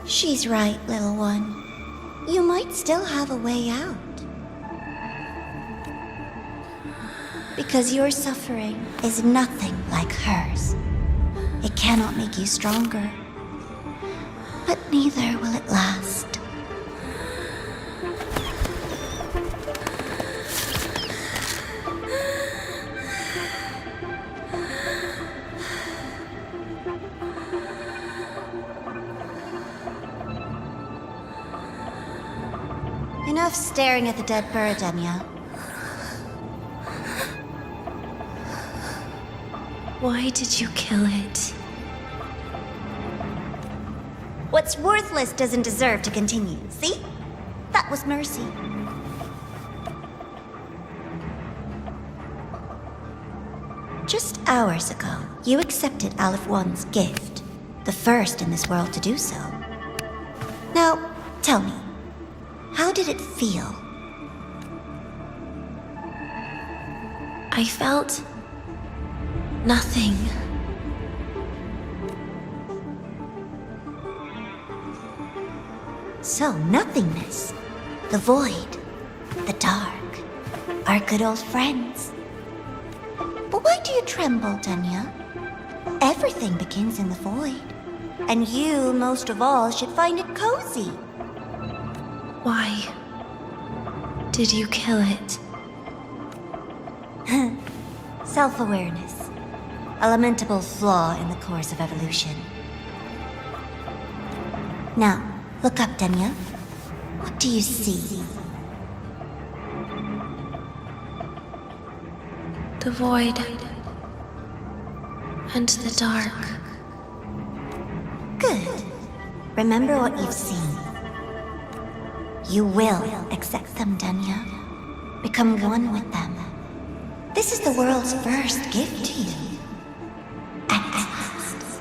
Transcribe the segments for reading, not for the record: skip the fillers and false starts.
She's right, little one. You might still have a way out. Because your suffering is nothing like hers. It cannot make you stronger, but neither will it last. Enough staring at the dead bird, Enya. Why did you kill it? What's worthless doesn't deserve to continue, see? That was mercy. Just hours ago, you accepted Aleph One's gift, the first in this world to do so. Now, tell me, how did it feel? I felt nothing. So, nothingness, the void, the dark, our good old friends. But why do you tremble, Denya? Everything begins in the void, and you, most of all, should find it cozy. Why did you kill it? Self-awareness, a lamentable flaw in the course of evolution. Now, look up, Denya. What do you see? The void and the dark. Good. Remember what you've seen. You will accept them, Denya. Become one with them. This is the world's first gift to you. At last.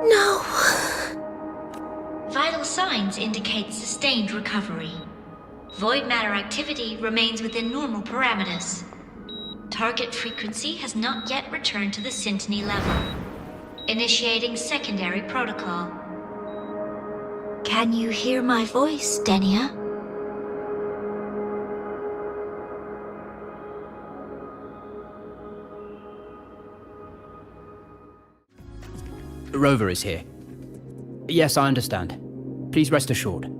No. Vital signs indicate sustained recovery. Void matter activity remains within normal parameters. Target frequency has not yet returned to the Syntony level. Initiating secondary protocol. Can you hear my voice, Denya? Rover is here. Yes, I understand. Please rest assured.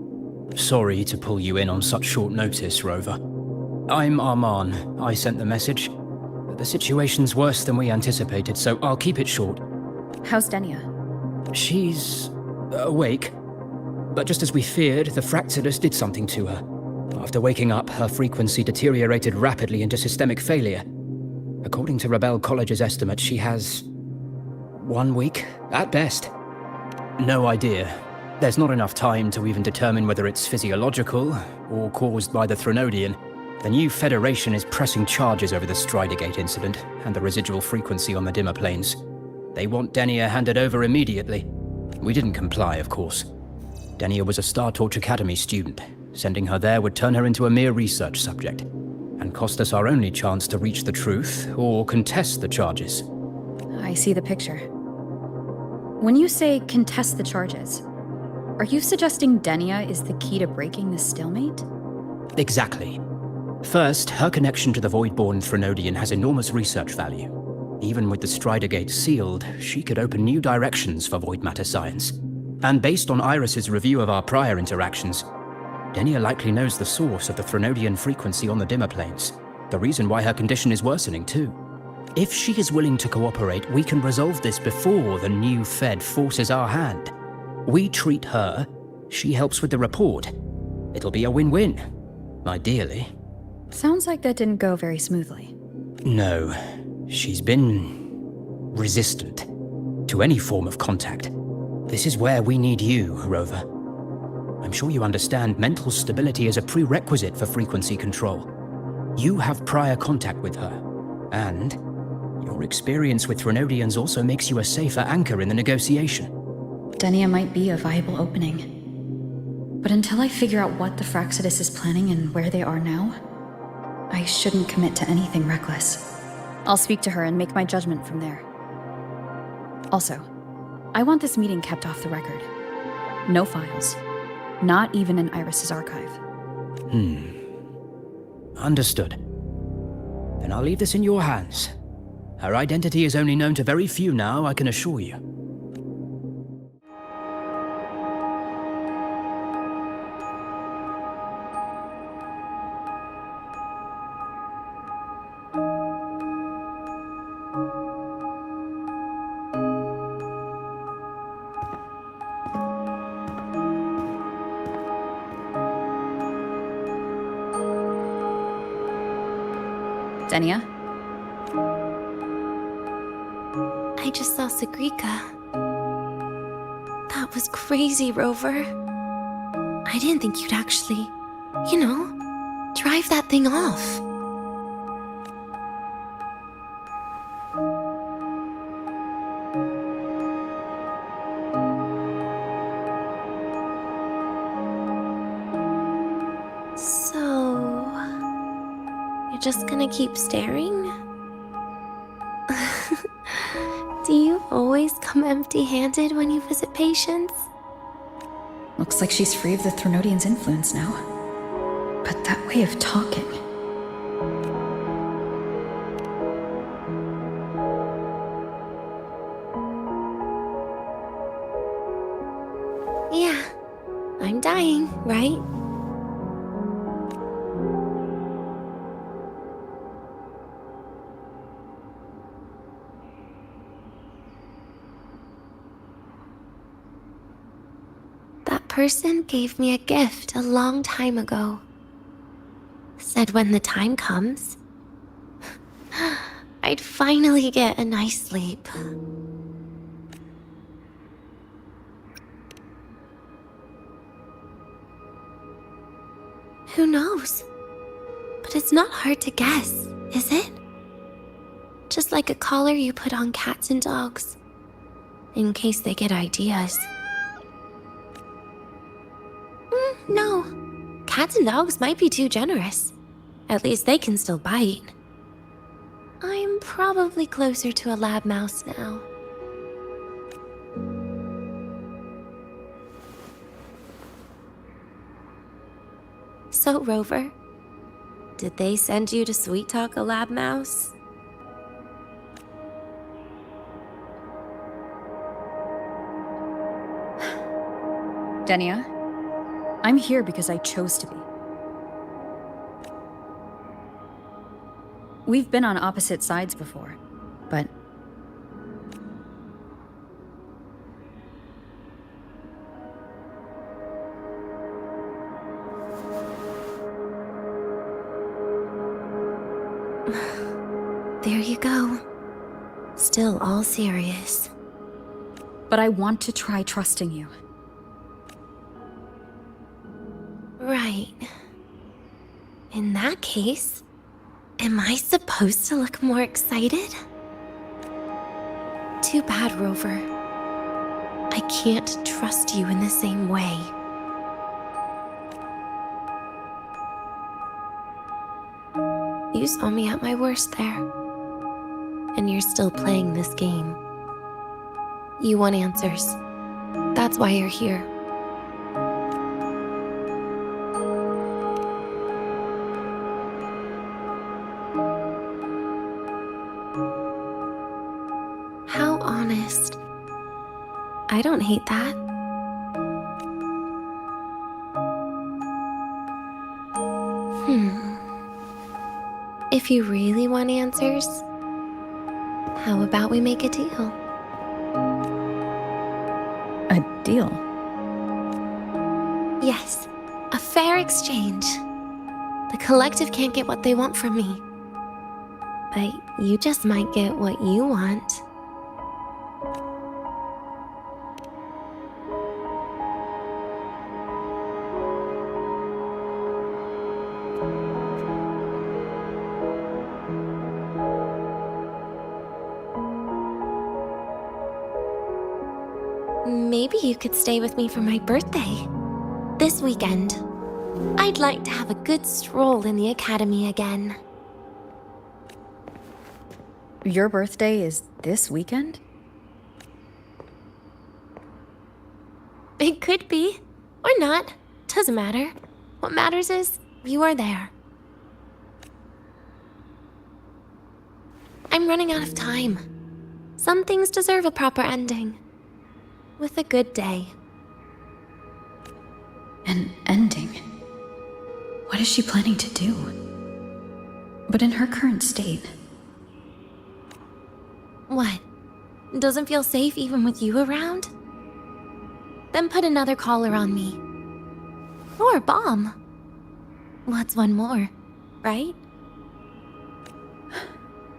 Sorry to pull you in on such short notice, Rover. I'm Arman. I sent the message. The situation's worse than we anticipated, so I'll keep it short. How's Denya? She's awake. But just as we feared, the Fractalus did something to her. After waking up, her frequency deteriorated rapidly into systemic failure. According to Rebel College's estimate, she has 1 week, at best. No idea. There's not enough time to even determine whether it's physiological or caused by the Threnodian. The new Federation is pressing charges over the Stridegate incident and the residual frequency on the dimmer planes. They want Denya handed over immediately. We didn't comply, of course. Denya was a Star Torch Academy student. Sending her there would turn her into a mere research subject, and cost us our only chance to reach the truth or contest the charges. I see the picture. When you say contest the charges, are you suggesting Denya is the key to breaking this stalemate? Exactly. First, her connection to the Voidborn Threnodian has enormous research value. Even with the Stridegate sealed, she could open new directions for void matter science. And based on Iris's review of our prior interactions, Denya likely knows the source of the Threnodian frequency on the dimmer planes. The reason why her condition is worsening, too. If she is willing to cooperate, we can resolve this before the new Fed forces our hand. We treat her, she helps with the report. It'll be a win-win, ideally. Sounds like that didn't go very smoothly. No, she's been resistant to any form of contact. This is where we need you, Rover. I'm sure you understand mental stability is a prerequisite for frequency control. You have prior contact with her, and your experience with Threnodians also makes you a safer anchor in the negotiation. Denya might be a viable opening. But until I figure out what the Fractalus is planning and where they are now, I shouldn't commit to anything reckless. I'll speak to her and make my judgment from there. Also, I want this meeting kept off the record. No files. Not even in Iris's archive. Understood. Then I'll leave this in your hands. Her identity is only known to very few now, I can assure you. Denia? I just saw Segrika. That was crazy, Rover. I didn't think you'd actually, drive that thing off. So, you're just gonna keep staring? Do you always come empty-handed when you visit patients? Looks like she's free of the Threnodian's influence now. But that way of talking... Yeah, I'm dying, right? That person gave me a gift a long time ago. Said when the time comes, I'd finally get a nice sleep. Who knows? But it's not hard to guess, is it? Just like a collar you put on cats and dogs, in case they get ideas. No. Cats and dogs might be too generous. At least they can still bite. I'm probably closer to a lab mouse now. So, Rover, did they send you to sweet talk a lab mouse? Denia? I'm here because I chose to be. We've been on opposite sides before, but... There you go. Still all serious. But I want to try trusting you. Right. In that case, am I supposed to look more excited? Too bad, Rover. I can't trust you in the same way. You saw me at my worst there. And you're still playing this game. You want answers. That's why you're here. How honest. I don't hate that. If you really want answers, how about we make a deal? A deal? Yes, a fair exchange. The collective can't get what they want from me. But you just might get what you want. Maybe you could stay with me for my birthday. This weekend. I'd like to have a good stroll in the academy again. Your birthday is this weekend? It could be. Or not. Doesn't matter. What matters is you are there. I'm running out of time. Some things deserve a proper ending. With a good day. An ending? What is she planning to do? But in her current state... What? Doesn't feel safe even with you around? Then put another collar on me. Or a bomb. What's one more, right?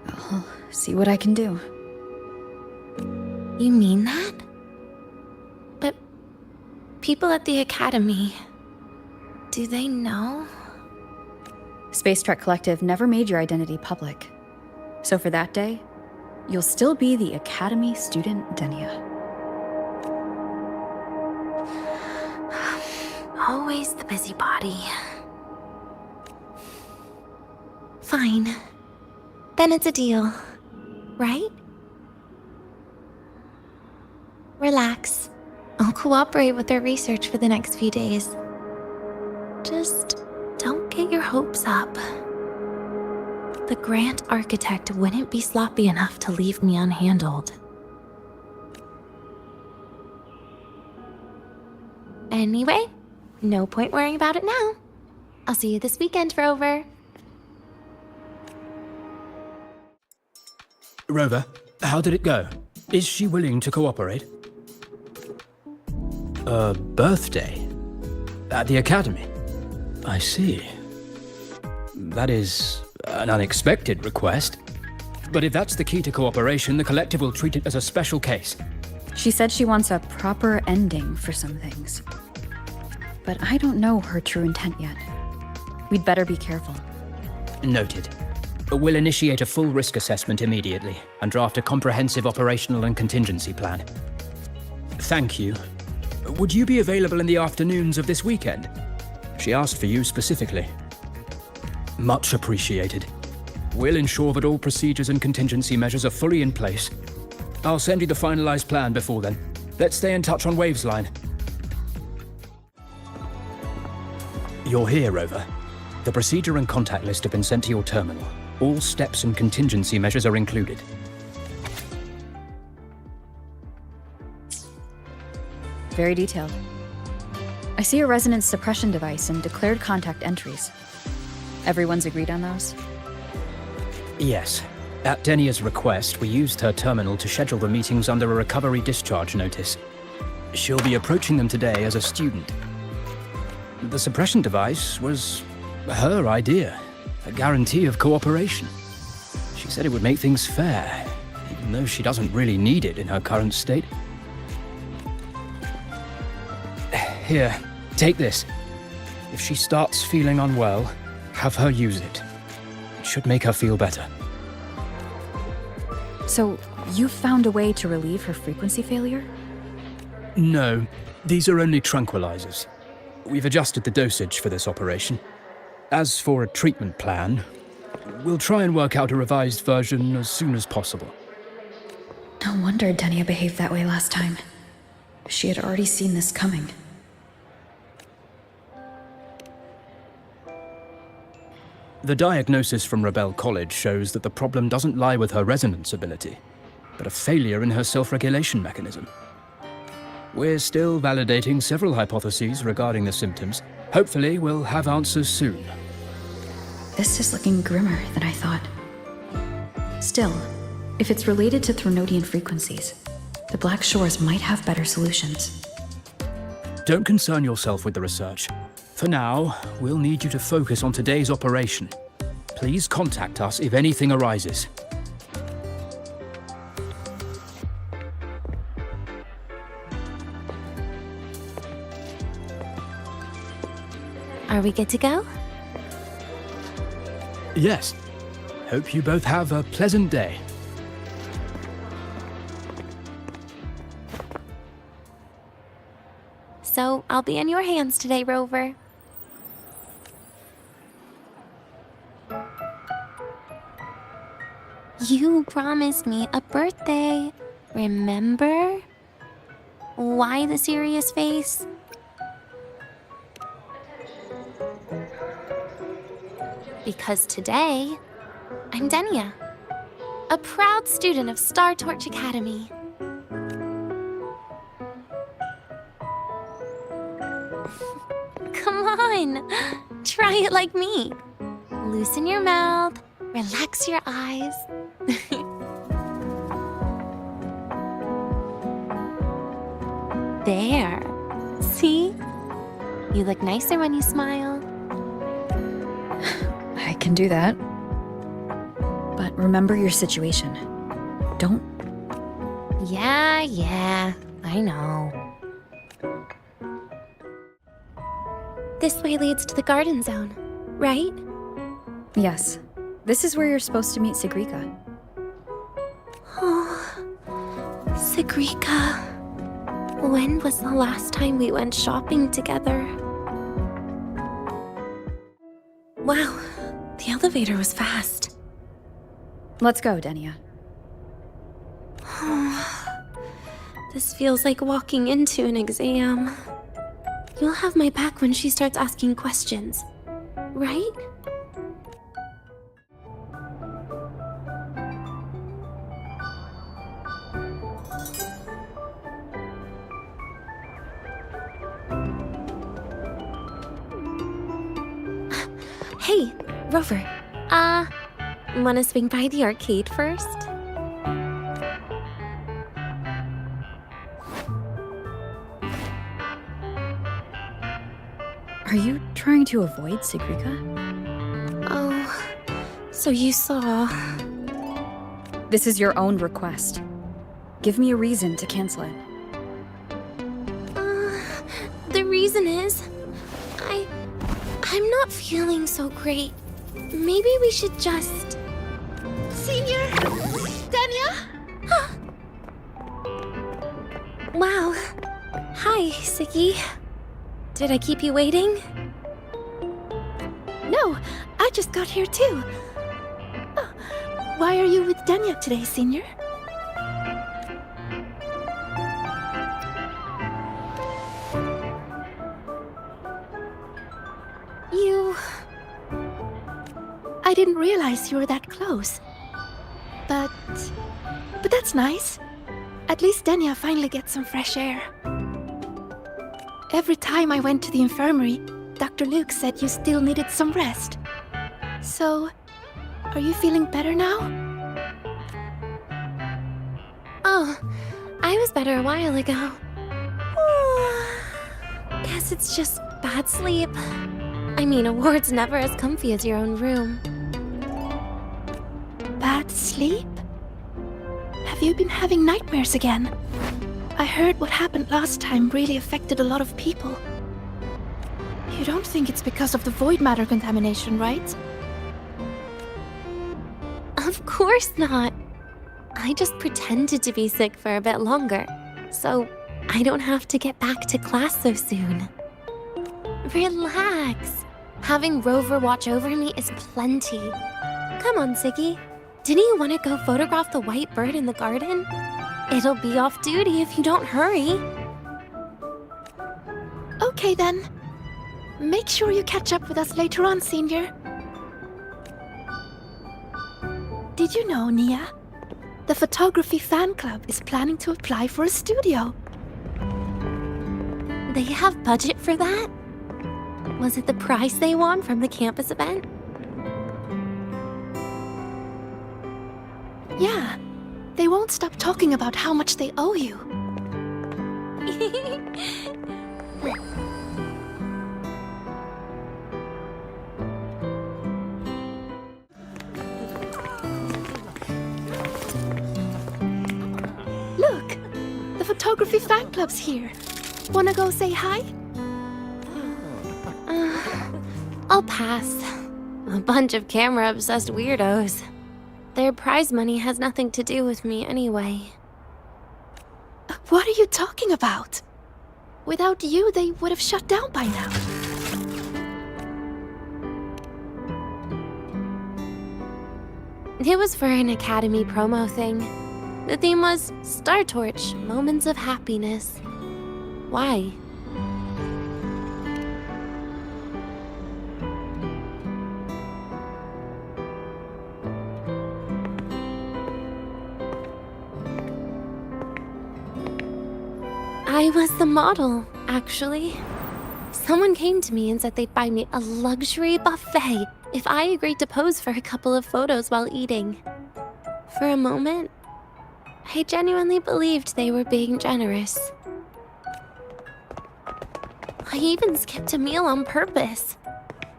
I'll see what I can do. You mean that? But people at the Academy, do they know? Space Trek Collective never made your identity public. So for that day, you'll still be the Academy student Denia. Always the busybody. Fine. Then it's a deal, right? Relax. I'll cooperate with their research for the next few days. Just don't get your hopes up. The Grant architect wouldn't be sloppy enough to leave me unhandled. Anyway, no point worrying about it now. I'll see you this weekend, Rover. Rover, how did it go? Is she willing to cooperate? A birthday? At the Academy? I see. That is an unexpected request. But if that's the key to cooperation, the Collective will treat it as a special case. She said she wants a proper ending for some things. But I don't know her true intent yet. We'd better be careful. Noted. We'll initiate a full risk assessment immediately and draft a comprehensive operational and contingency plan. Thank you. Would you be available in the afternoons of this weekend? She asked for you specifically. Much appreciated. We'll ensure that all procedures and contingency measures are fully in place. I'll send you the finalized plan before then. Let's stay in touch on Waves Line. You're here, Rover. The procedure and contact list have been sent to your terminal. All steps and contingency measures are included. Very detailed. I see a resonance suppression device and declared contact entries. Everyone's agreed on those? Yes. At Denia's request, we used her terminal to schedule the meetings under a recovery discharge notice. She'll be approaching them today as a student. The suppression device was her idea, a guarantee of cooperation. She said it would make things fair, even though she doesn't really need it in her current state. Here, take this. If she starts feeling unwell, have her use it. It should make her feel better. So, you found a way to relieve her frequency failure? No, these are only tranquilizers. We've adjusted the dosage for this operation. As for a treatment plan, we'll try and work out a revised version as soon as possible. No wonder Denia behaved that way last time. She had already seen this coming. The diagnosis from Rebel College shows that the problem doesn't lie with her resonance ability, but a failure in her self-regulation mechanism. We're still validating several hypotheses regarding the symptoms. Hopefully, we'll have answers soon. This is looking grimmer than I thought. Still, if it's related to Threnodian frequencies, the Black Shores might have better solutions. Don't concern yourself with the research. For now, we'll need you to focus on today's operation. Please contact us if anything arises. Are we good to go? Yes. Hope you both have a pleasant day. So, I'll be in your hands today, Rover. You promised me a birthday. Remember? Why the serious face? Because today, I'm Denia, a proud student of Star Torch Academy. Come on, try it like me. Loosen your mouth, relax your eyes. There. See? You look nicer when you smile. I can do that. But remember your situation. Don't. Yeah, I know. This way leads to the garden zone, right? Yes. This is where you're supposed to meet Sigrika. Oh, Sigrika. When was the last time we went shopping together? Wow, the elevator was fast. Let's go, Denia. This feels like walking into an exam. You'll have my back when she starts asking questions, right? Hey, Rover. Wanna swing by the arcade first? Are you trying to avoid Sigrika? Oh, so you saw... This is your own request. Give me a reason to cancel it. The reason is... I'm not feeling so great. Maybe we should just... Senior? Denia? Wow. Hi, Siggy. Did I keep you waiting? No, I just got here too. Oh, why are you with Denia today, Senior? I didn't realize you were that close. But that's nice. At least Denia finally gets some fresh air. Every time I went to the infirmary, Dr. Luke said you still needed some rest. So, are you feeling better now? Oh, I was better a while ago. Guess it's just bad sleep. I mean, a ward's never as comfy as your own room. Bad sleep? Have you been having nightmares again? I heard what happened last time really affected a lot of people. You don't think it's because of the void matter contamination, right? Of course not. I just pretended to be sick for a bit longer, so I don't have to get back to class so soon. Relax. Having Rover watch over me is plenty. Come on, Siggy. Didn't you want to go photograph the white bird in the garden? It'll be off duty if you don't hurry. Okay then. Make sure you catch up with us later on, Senior. Did you know, Nia? The photography fan club is planning to apply for a studio. They have budget for that? Was it the prize they won from the campus event? Yeah. They won't stop talking about how much they owe you. Look! The photography fan club's here. Wanna go say hi? I'll pass. A bunch of camera-obsessed weirdos. Their prize money has nothing to do with me anyway. What are you talking about? Without you, they would have shut down by now. It was for an Academy promo thing. The theme was Star Torch, Moments of Happiness. Why? I was the model, actually. Someone came to me and said they'd buy me a luxury buffet if I agreed to pose for a couple of photos while eating. For a moment, I genuinely believed they were being generous. I even skipped a meal on purpose.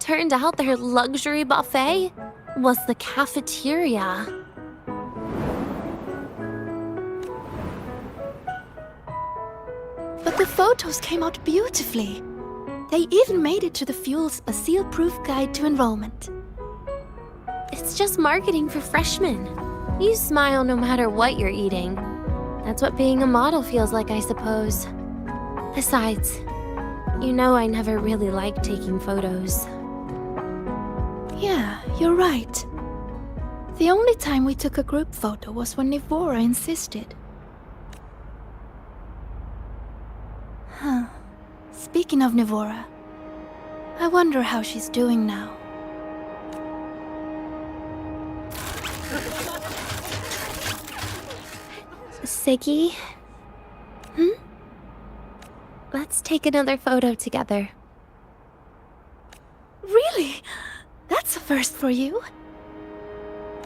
Turned out their luxury buffet was the cafeteria. But the photos came out beautifully. They even made it to the Fuel's A Seal-Proof Guide to Enrollment. It's just marketing for freshmen. You smile no matter what you're eating. That's what being a model feels like, I suppose. Besides, you know I never really liked taking photos. Yeah, you're right. The only time we took a group photo was when Nivora insisted. Huh. Speaking of Nivora, I wonder how she's doing now. Segue? Let's take another photo together. Really? That's a first for you.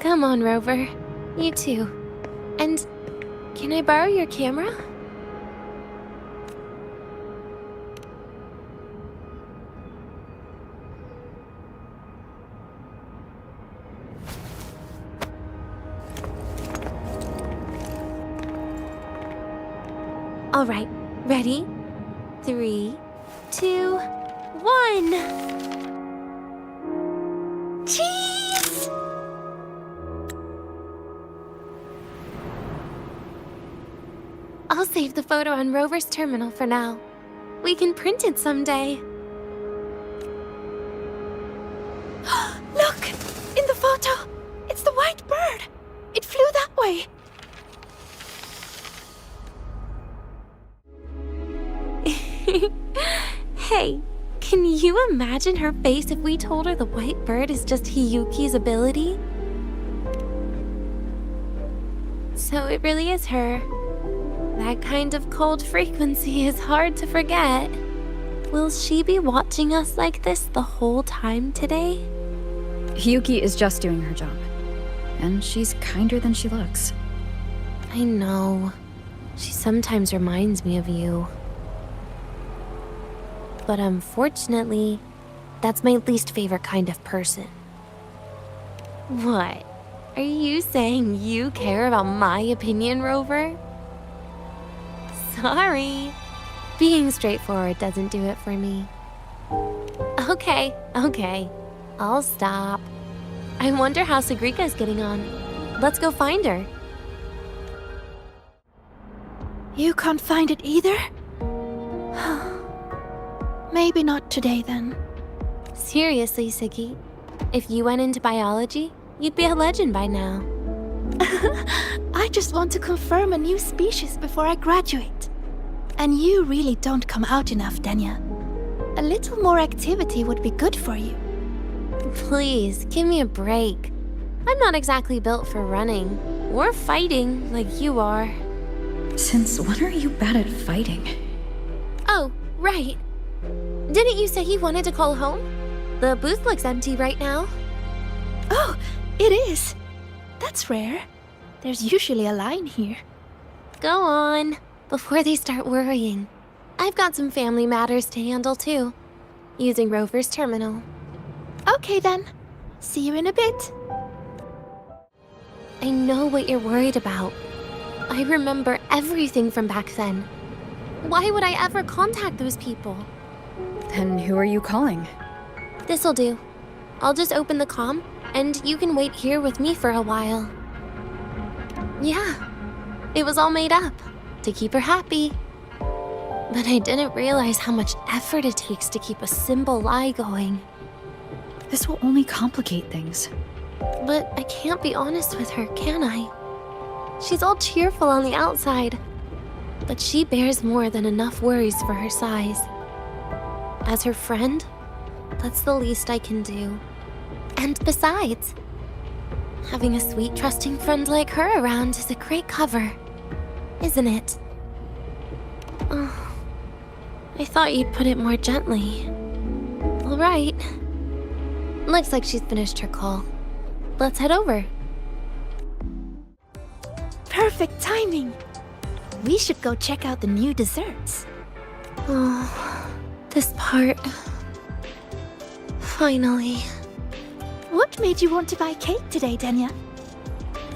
Come on, Rover. You too. And can I borrow your camera? All right, ready? 3, 2, 1. Cheese! I'll save the photo on Rover's terminal for now. We can print it someday. Look! In the photo! It's the white bird! It flew that way! Hey, can you imagine her face if we told her the white bird is just Hiyuki's ability? So it really is her. That kind of cold frequency is hard to forget. Will she be watching us like this the whole time today? Hiyuki is just doing her job. And she's kinder than she looks. I know. She sometimes reminds me of you. But unfortunately, that's my least favorite kind of person. What? Are you saying you care about my opinion, Rover? Sorry. Being straightforward doesn't do it for me. Okay. I'll stop. I wonder how Sagrika's getting on. Let's go find her. You can't find it either? Maybe not today, then. Seriously, Segue. If you went into biology, you'd be a legend by now. I just want to confirm a new species before I graduate. And you really don't come out enough, Denya. A little more activity would be good for you. Please, give me a break. I'm not exactly built for running or fighting like you are. Since when are you bad at fighting? Oh, right. Didn't you say you wanted to call home? The booth looks empty right now. Oh, it is. That's rare. There's usually a line here. Go on, before they start worrying. I've got some family matters to handle too, using Rover's terminal. Okay then. See you in a bit. I know what you're worried about. I remember everything from back then. Why would I ever contact those people? Then who are you calling? This'll do. I'll just open the comm, and you can wait here with me for a while. Yeah, it was all made up, to keep her happy. But I didn't realize how much effort it takes to keep a simple lie going. This will only complicate things. But I can't be honest with her, can I? She's all cheerful on the outside, but she bears more than enough worries for her size. As her friend, that's the least I can do. And besides, having a sweet, trusting friend like her around is a great cover, isn't it? Oh, I thought you'd put it more gently. All right. Looks like she's finished her call. Let's head over. Perfect timing. We should go check out the new desserts. Oh, this part. Finally. What made you want to buy cake today, Denya?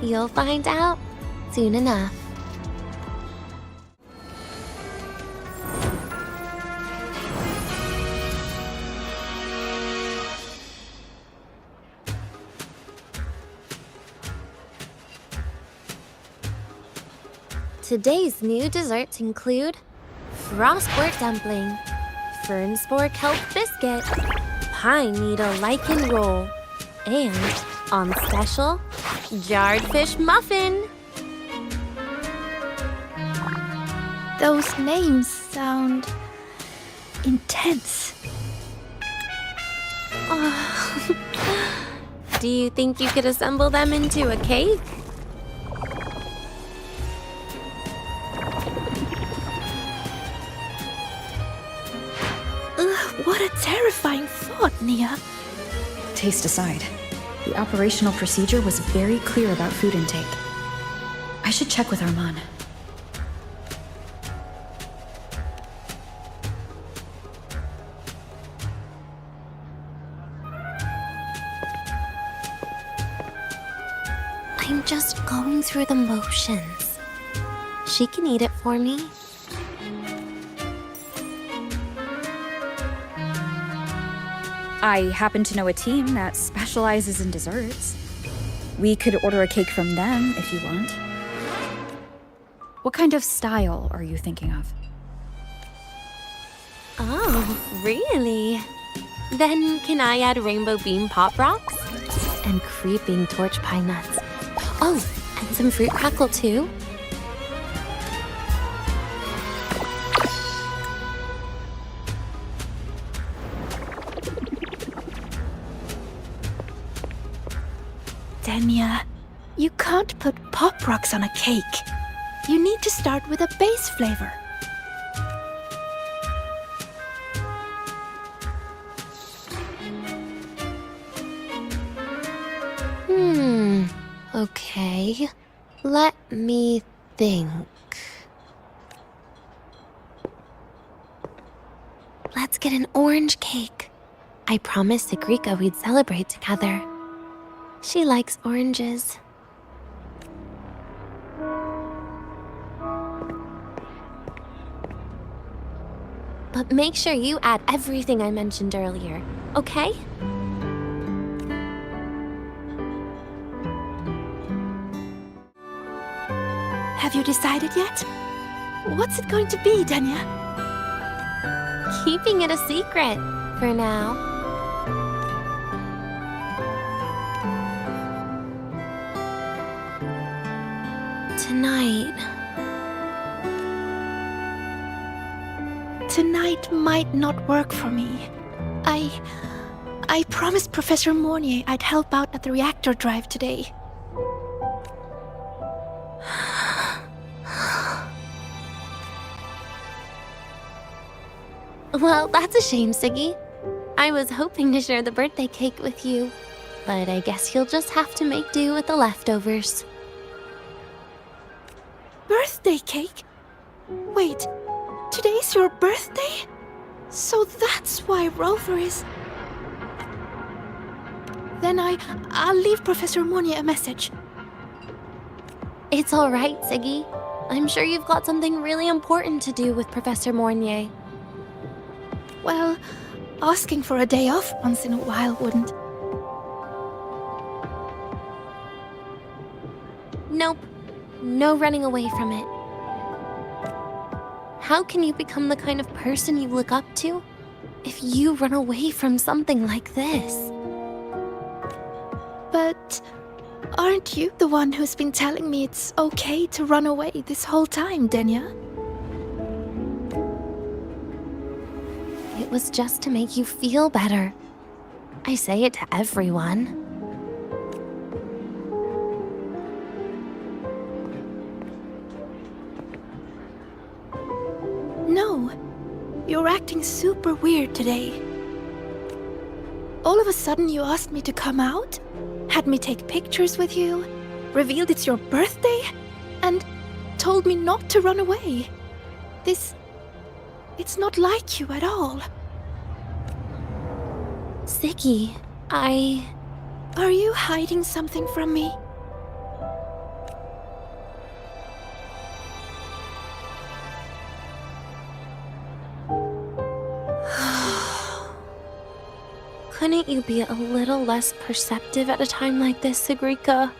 You'll find out soon enough. Today's new desserts include frostwort dumpling, fern spore kelp biscuit, pine needle lichen roll, and, on special, jarred fish muffin. Those names sound intense. Do you think you could assemble them into a cake? What a terrifying thought, Nia. Taste aside, the operational procedure was very clear about food intake. I should check with Arman. I'm just going through the motions. She can eat it for me. I happen to know a team that specializes in desserts. We could order a cake from them if you want. What kind of style are you thinking of? Oh, really? Then can I add rainbow bean pop rocks? And creeping torch pine nuts. Oh, and some fruit crackle too? Denya, you can't put pop rocks on a cake. You need to start with a base flavor. Okay. Let me think. Let's get an orange cake. I promised Sigrika we'd celebrate together. She likes oranges. But make sure you add everything I mentioned earlier, okay? Have you decided yet? What's it going to be, Denya? Keeping it a secret for now. Tonight might not work for me. I promised Professor Mornier I'd help out at the reactor drive today. Well, that's a shame, Siggy. I was hoping to share the birthday cake with you, but I guess you'll just have to make do with the leftovers. Birthday cake? Wait, today's your birthday? So that's why Rover is... Then I'll leave Professor Mornier a message. It's all right, Siggy. I'm sure you've got something really important to do with Professor Mornier. Well, asking for a day off once in a while wouldn't. Nope. No running away from it. How can you become the kind of person you look up to if you run away from something like this? But Aren't you the one who's been telling me it's okay to run away this whole time, Denya? It was just to make you feel better. I say it to everyone. No, you're acting super weird today. All of a sudden you asked me to come out, had me take pictures with you, revealed it's your birthday, and told me not to run away. It's not like you at all. Ziggy, Are you hiding something from me? Couldn't you be a little less perceptive at a time like this, Sigrika?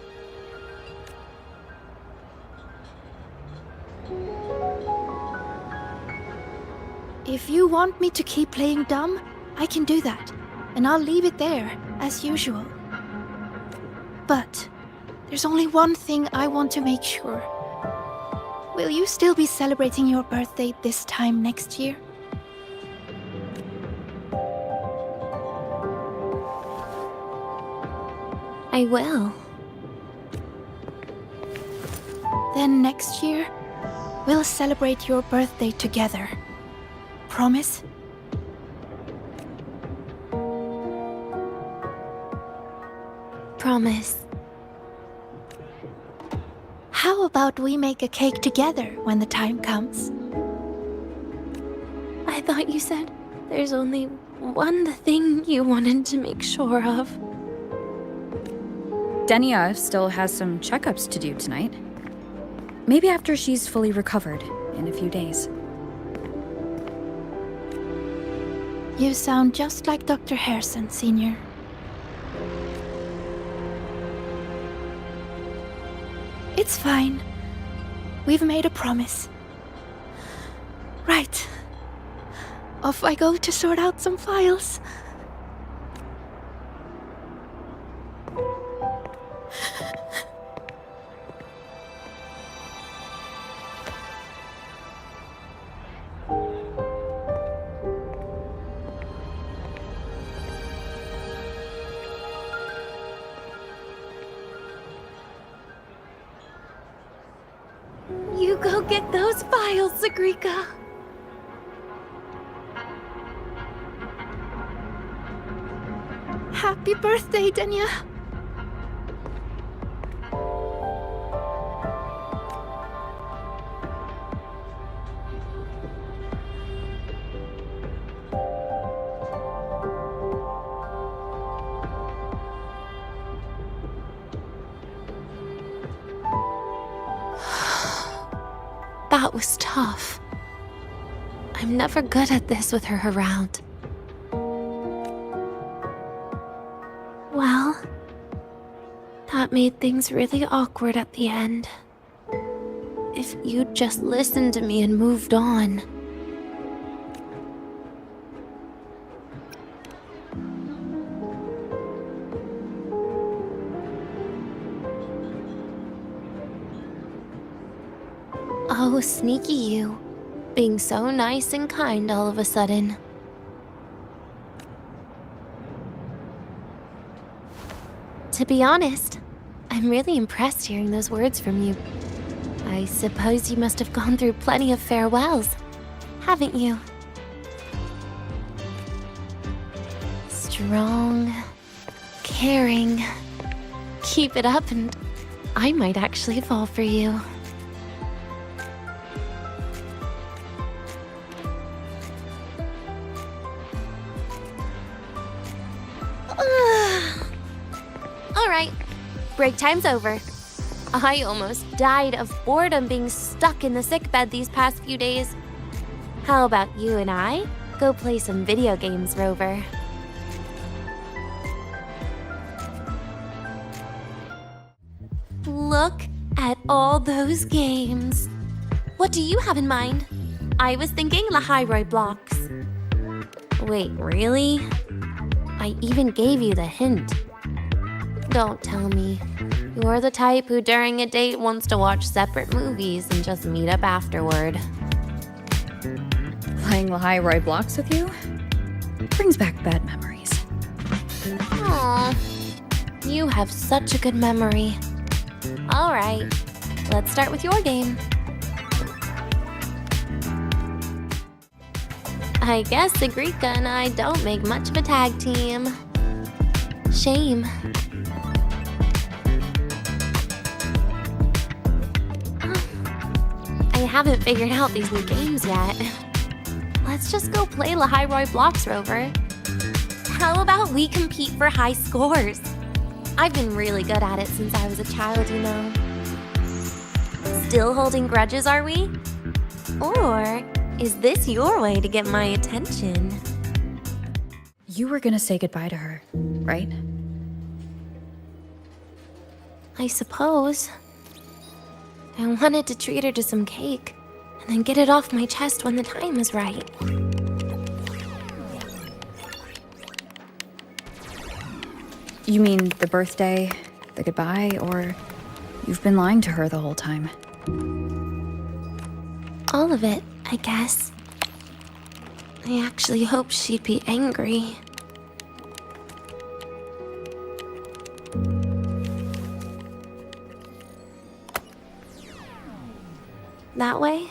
If you want me to keep playing dumb, I can do that, and I'll leave it there, as usual. But there's only one thing I want to make sure. Will you still be celebrating your birthday this time next year? I will. Then next year, we'll celebrate your birthday together. Promise? Promise. How about we make a cake together when the time comes? I thought you said there's only one thing you wanted to make sure of. Denya still has some checkups to do tonight. Maybe after she's fully recovered in a few days. You sound just like Dr. Harrison, Senior. It's fine. We've made a promise. Right. Off I go to sort out some files. You go get those files, Sigrika. Happy birthday, Denya. That was tough. I'm never good at this with her around. Well, that made things really awkward at the end. If you'd just listened to me and moved on. Oh, sneaky you. Being so nice and kind all of a sudden. To be honest, I'm really impressed hearing those words from you. I suppose you must have gone through plenty of farewells, haven't you? Strong, caring. Keep it up and I might actually fall for you. Alright, break time's over. I almost died of boredom being stuck in the sickbed these past few days. How about you and I go play some video games, Rover? Look at all those games. What do you have in mind? I was thinking Lahai-Roi blocks. Wait, really? I even gave you the hint. Don't tell me. You're the type who during a date wants to watch separate movies and just meet up afterward. Playing Lahai-Roi blocks with you brings back bad memories. Aw, you have such a good memory. All right, let's start with your game. I guess Agrika and I don't make much of a tag team. Shame. I haven't figured out these new games yet. Let's just go play Lahai-Roi Blocks, Rover. How about we compete for high scores? I've been really good at it since I was a child, you know. Still holding grudges, are we? Or is this your way to get my attention? You were gonna say goodbye to her, right? I suppose. I wanted to treat her to some cake, and then get it off my chest when the time is right. You mean the birthday, the goodbye, or you've been lying to her the whole time? All of it, I guess. I actually hoped she'd be angry. That way,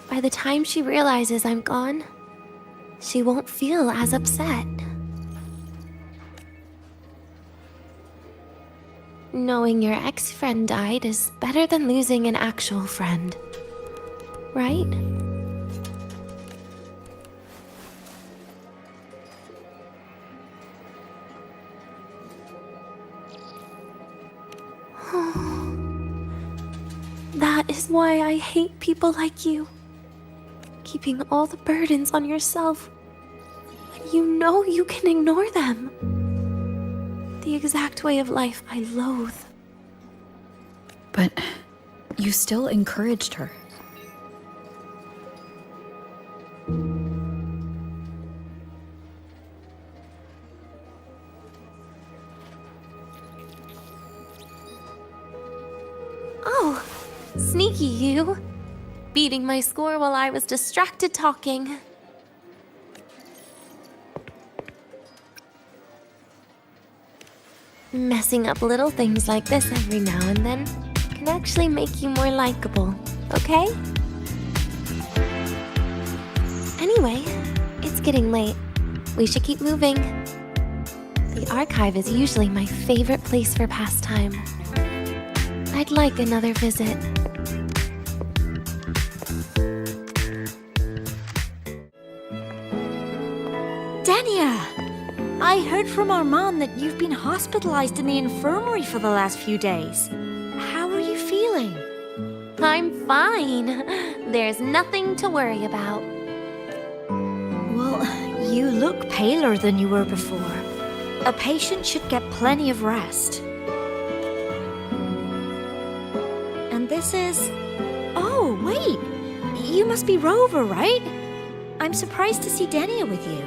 by the time she realizes I'm gone, she won't feel as upset. Knowing your ex-friend died is better than losing an actual friend, right? That is why I hate people like you. Keeping all the burdens on yourself when you know you can ignore them. The exact way of life I loathe. But you still encouraged her. Oh, sneaky you. Beating my score while I was distracted talking. Messing up little things like this every now and then can actually make you more likable, okay? Anyway, it's getting late. We should keep moving. The archive is usually my favorite place for pastime. I'd like another visit. Dania! I heard from Armand that you've been hospitalized in the infirmary for the last few days. How are you feeling? I'm fine. There's nothing to worry about. Well, you look paler than you were before. A patient should get plenty of rest. And this is... Oh, wait! You must be Rover, right? I'm surprised to see Dania with you.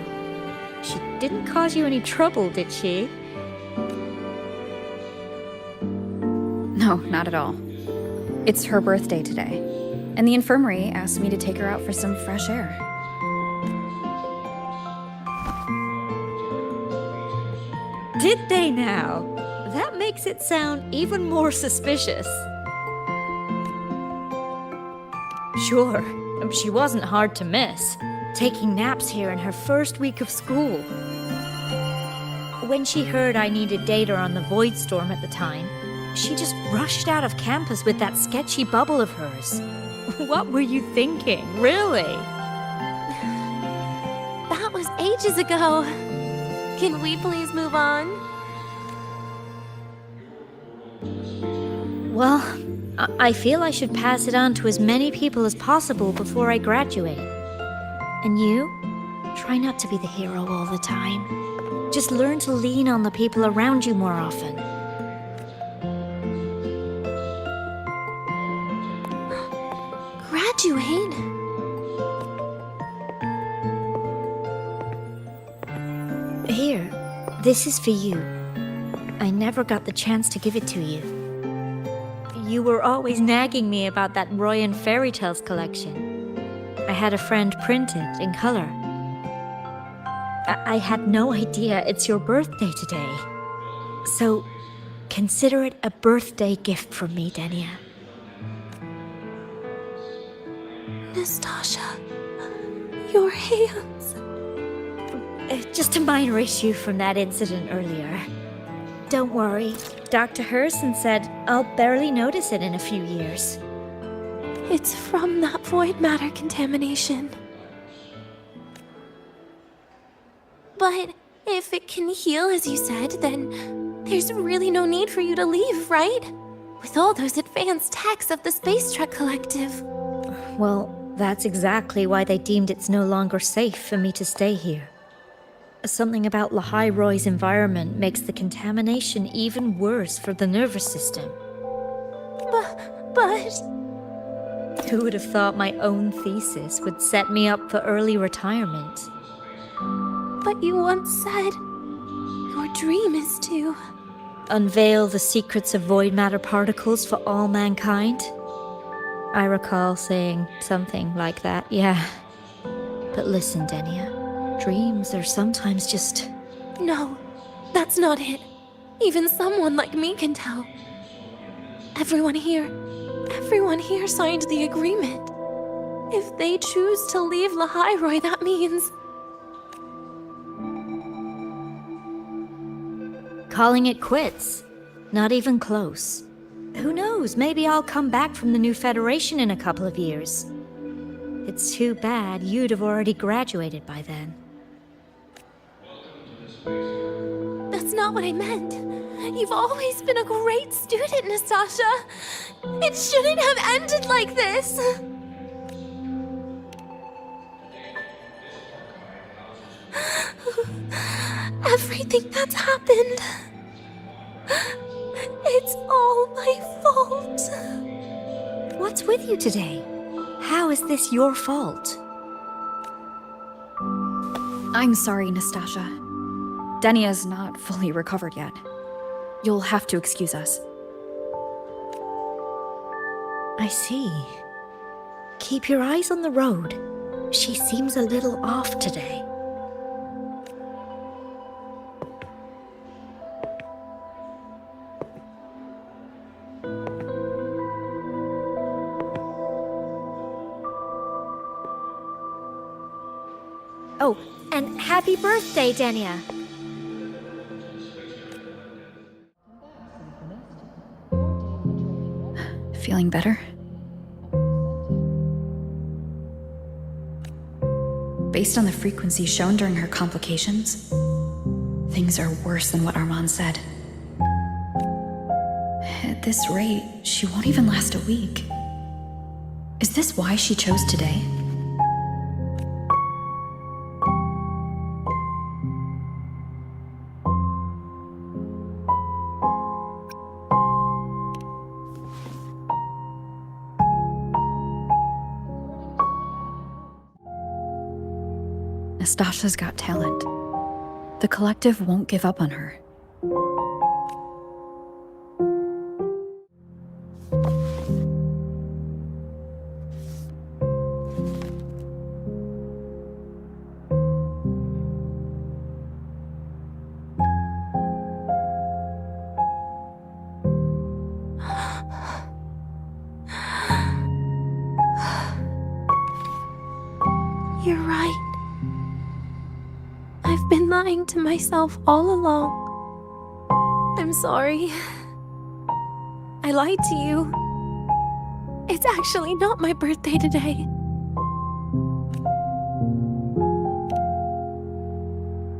She didn't cause you any trouble, did she? No, not at all. It's her birthday today, and the infirmary asked me to take her out for some fresh air. Did they now? That makes it sound even more suspicious. Sure, she wasn't hard to miss, taking naps here in her first week of school. When she heard I needed data on the Void Storm at the time, she just rushed out of campus with that sketchy bubble of hers. What were you thinking, really? That was ages ago. Can we please move on? Well, I feel I should pass it on to as many people as possible before I graduate. And you? Try not to be the hero all the time. Just learn to lean on the people around you more often. Graduate? Here, this is for you. I never got the chance to give it to you. You were always nagging me about that Roy and Fairy Tales collection. I had a friend print it in color. I had no idea it's your birthday today. So, consider it a birthday gift from me, Denia. Nastasha, your hands. Just a minor issue from that incident earlier. Don't worry. Dr. Herson said I'll barely notice it in a few years. It's from that void matter contamination. But if it can heal, as you said, then there's really no need for you to leave, right? With all those advanced techs of the Space Trek Collective. Well, that's exactly why they deemed it's no longer safe for me to stay here. Something about Lahai-Roi's environment makes the contamination even worse for the nervous system. But... Who would have thought my own thesis would set me up for early retirement? But you once said your dream is to... Unveil the secrets of void matter particles for all mankind? I recall saying something like that, yeah. But listen, Denia. Dreams are sometimes just... No, that's not it. Even someone like me can tell. Everyone here signed the agreement. If they choose to leave Lahai-Roi, that means... Calling it quits. Not even close. Who knows, maybe I'll come back from the new Federation in a couple of years. It's too bad you'd have already graduated by then. That's not what I meant. You've always been a great student, Nastasha. It shouldn't have ended like this. Everything that's happened... It's all my fault. What's with you today? How is this your fault? I'm sorry, Nastasha. Denia's not fully recovered yet. You'll have to excuse us. I see. Keep your eyes on the road. She seems a little off today. Oh, and happy birthday, Denia! Feeling better? Based on the frequency shown during her complications, things are worse than what Armand said. At this rate, she won't even last a week. Is this why she chose today? Nastasha's got talent. The collective won't give up on her. You're right. I've been lying to myself all along. I'm sorry. I lied to you. It's actually not my birthday today.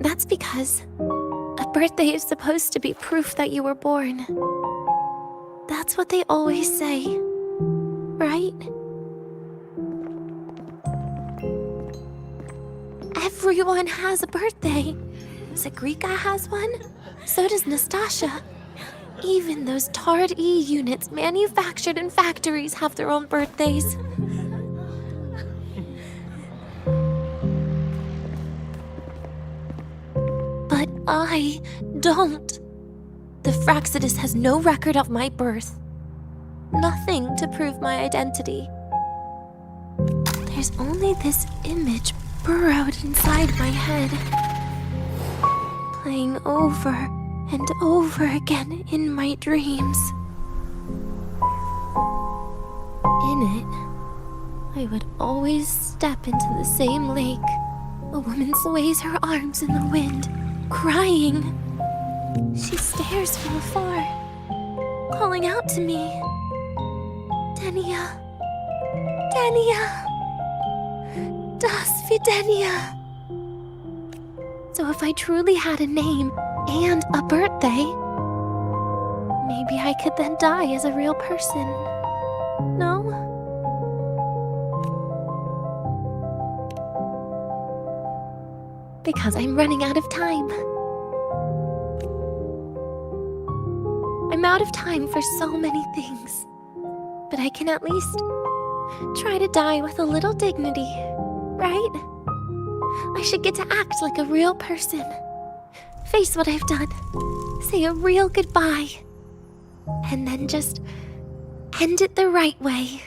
That's because a birthday is supposed to be proof that you were born. That's what they always say, right? Everyone has a birthday. Zagrika has one. So does Nastasha. Even those tarred E units manufactured in factories have their own birthdays. But I don't. The Fraxidus has no record of my birth. nothing to prove my identity. There's only this image burrowed inside my head, playing over and over again in my dreams. In it, I would always step into the same lake. A woman sways her arms in the wind, crying. She stares from afar, calling out to me. Denia, Denia, das Videnia. So if I truly had a name and a birthday, maybe I could then die as a real person. No? Because I'm running out of time. I'm out of time for so many things. But I can at least try to die with a little dignity, right? I should get to act like a real person. Face what I've done. Say a real goodbye. And then just end it the right way.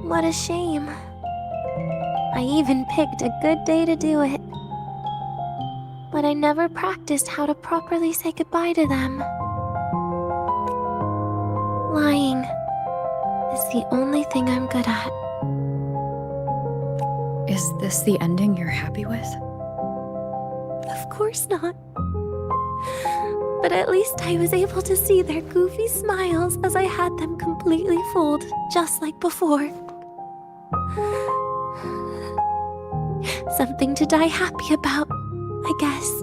What a shame. I even picked a good day to do it. But I never practiced how to properly say goodbye to them. Lying is the only thing I'm good at. Is this the ending you're happy with? Of course not. But at least I was able to see their goofy smiles as I had them completely fooled, just like before. Something to die happy about, I guess.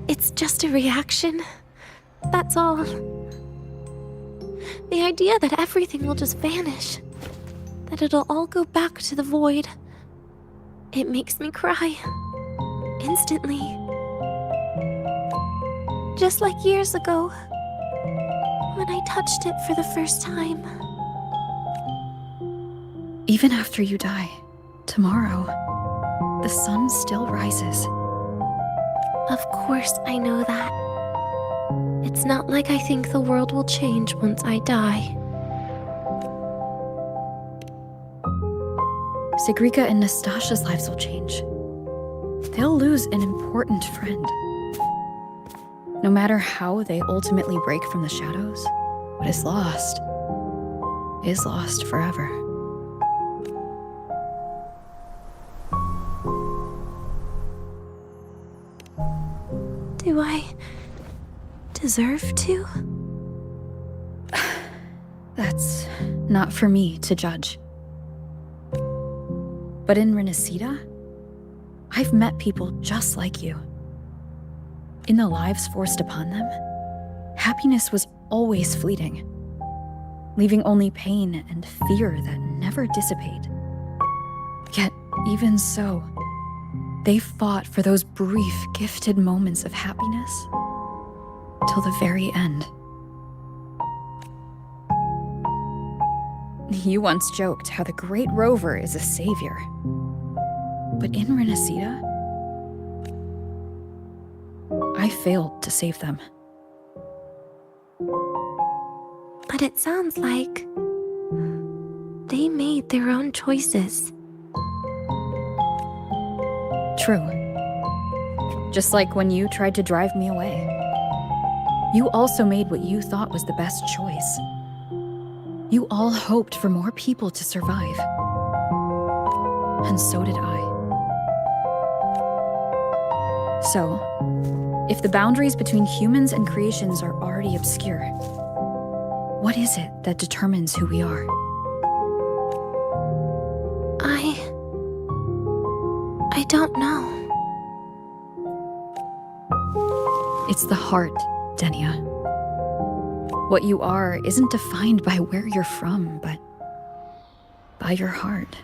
It's just a reaction. That's all. The idea that everything will just vanish, that it'll all go back to the void, it makes me cry. Instantly. Just like years ago, when I touched it for the first time. Even after you die, tomorrow, the sun still rises. Of course I know that. It's not like I think the world will change once I die. Sigrika and Nastasha's lives will change. They'll lose an important friend. No matter how they ultimately break from the shadows, what is lost forever. Do I deserve to? That's not for me to judge. But in Renacida, I've met people just like you. In the lives forced upon them, happiness was always fleeting, leaving only pain and fear that never dissipate. Yet, even so, they fought for those brief, gifted moments of happiness till the very end. You once joked how the Great Rover is a savior. But in Renacida, I failed to save them. But it sounds like they made their own choices. True. Just like when you tried to drive me away. You also made what you thought was the best choice. You all hoped for more people to survive. And so did I. So, if the boundaries between humans and creations are already obscure, what is it that determines who we are? I don't know. It's the heart, Denia. What you are isn't defined by where you're from, but by your heart.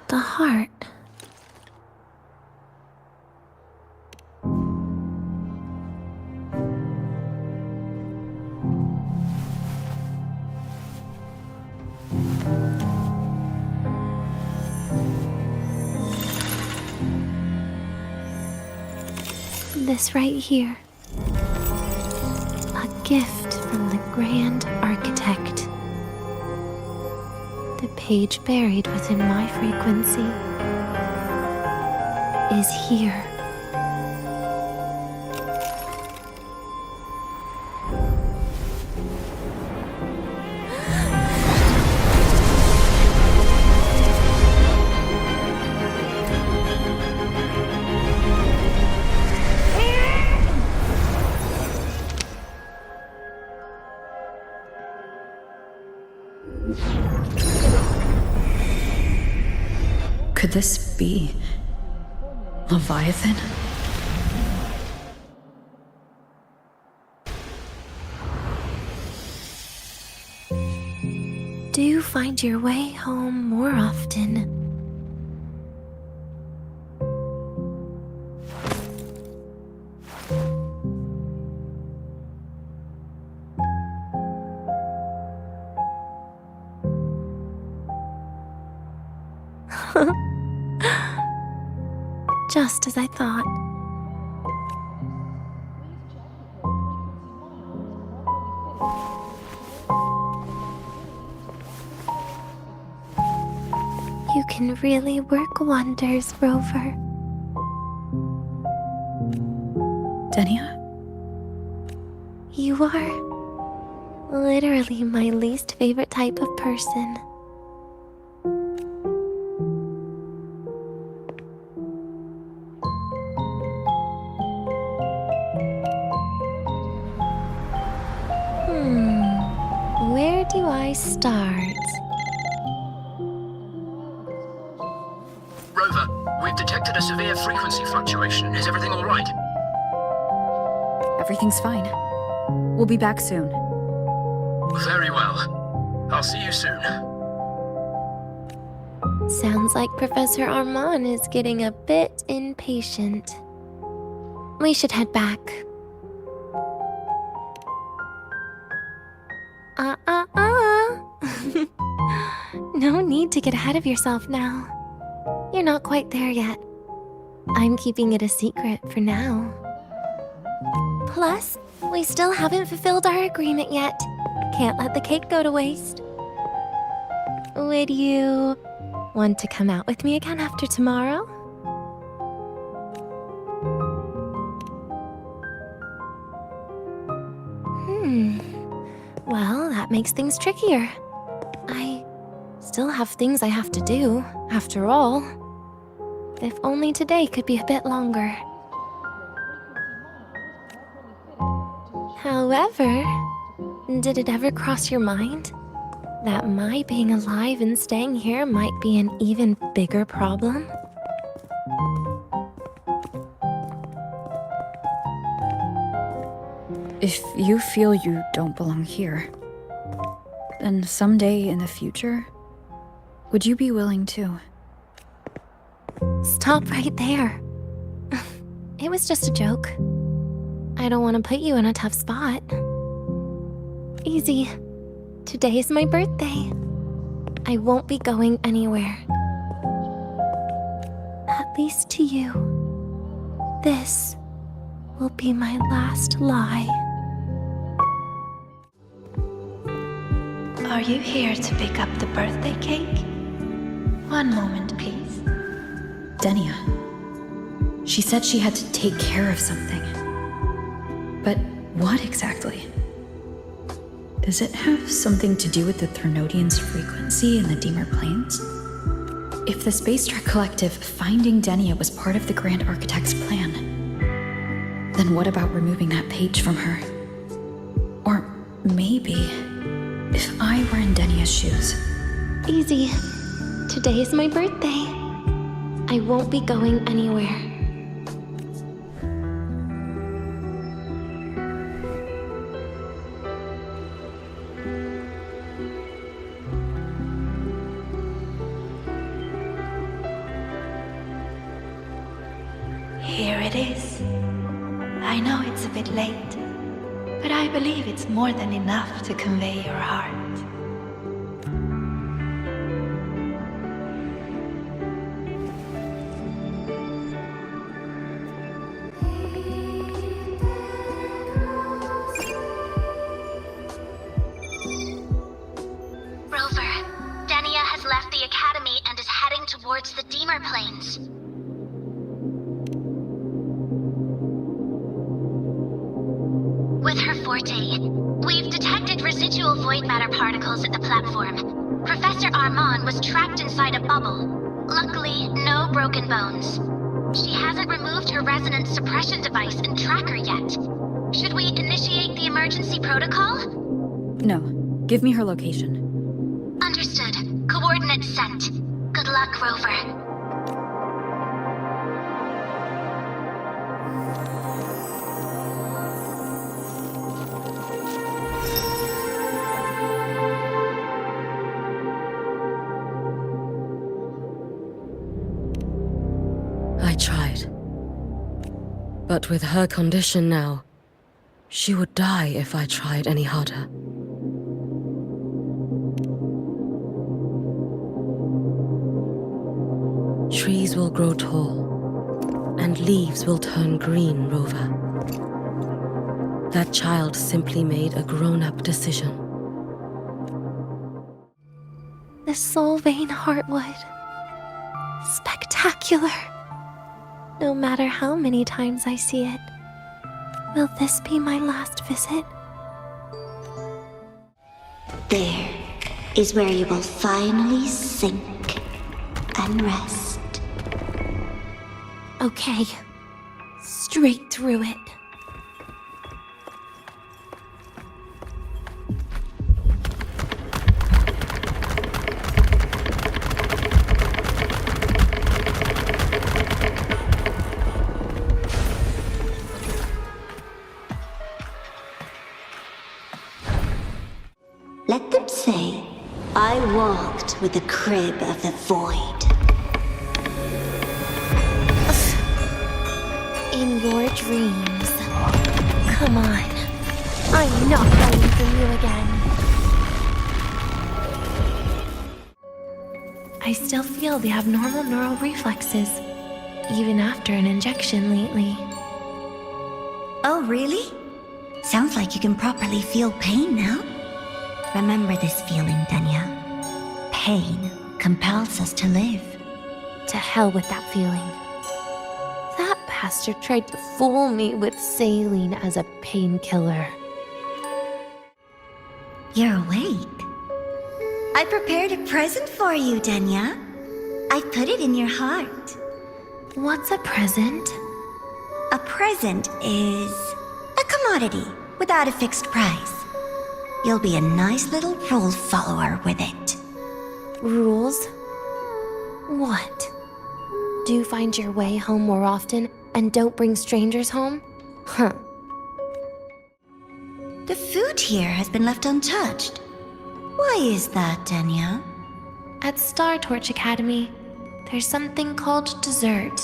The heart. This right here. A gift from the Grand Architect. The page buried within my frequency is here. Could this be Leviathan? Do you find your way home more often? Just as I thought. You can really work wonders, Rover. Denia? You are literally my least favorite type of person. Where do I start? Rover, we've detected a severe frequency fluctuation. Is everything all right? Everything's fine. We'll be back soon. Very well. I'll see you soon. Sounds like Professor Armand is getting a bit impatient. We should head back. No need to get ahead of yourself now. You're not quite there yet. I'm keeping it a secret for now. Plus, we still haven't fulfilled our agreement yet. Can't let the cake go to waste. Would you want to come out with me again after tomorrow? Well, that makes things trickier. I still have things I have to do, after all. If only today could be a bit longer. However, did it ever cross your mind that my being alive and staying here might be an even bigger problem? If you feel you don't belong here, then someday in the future, would you be willing to? Stop right there. It was just a joke. I don't want to put you in a tough spot. Easy. Today is my birthday. I won't be going anywhere. At least to you. This will be my last lie. Are you here to pick up the birthday cake? One moment, please. Denia. She said she had to take care of something. But what exactly? Does it have something to do with the Threnodian's frequency in the Deemer Plains? If the Space Trek Collective finding Denia was part of the Grand Architect's plan, then what about removing that page from her? Or maybe, if I were in Denia's shoes. Easy. Today is my birthday. I won't be going anywhere. Here it is. I know it's a bit late, but I believe it's more than enough to convey your heart. tumor planes. With her forte, we've detected residual void matter particles at the platform. Professor Armand was trapped inside a bubble. Luckily, no broken bones. She hasn't removed her resonance suppression device and tracker yet. Should we initiate the emergency protocol? No. Give me her location. Understood. Coordinates sent. Good luck, Rover. I tried. But with her condition now, she would die if I tried any harder. Trees will grow tall, and leaves will turn green, Rover. That child simply made a grown-up decision. The Soul Vein Heartwood. Spectacular. No matter how many times I see it, will this be my last visit? There is where you will finally sink and rest. Okay. Straight through it. Let them say, I walked with the crib of the void. In your dreams. Come on. I'm not running from you again. I still feel the abnormal neural reflexes, even after an injection lately. Oh, really? Sounds like you can properly feel pain now. Remember this feeling, Danya. Pain compels us to live. To hell with that feeling. That bastard tried to fool me with saline as a painkiller. You're awake. I prepared a present for you, Danya. I put it in your heart. What's a present? A present is a commodity without a fixed price. You'll be a nice little rule follower with it. Rules? What? Do you find your way home more often and don't bring strangers home? Huh. The food here has been left untouched. Why is that, Danya? At Star Torch Academy, there's something called dessert.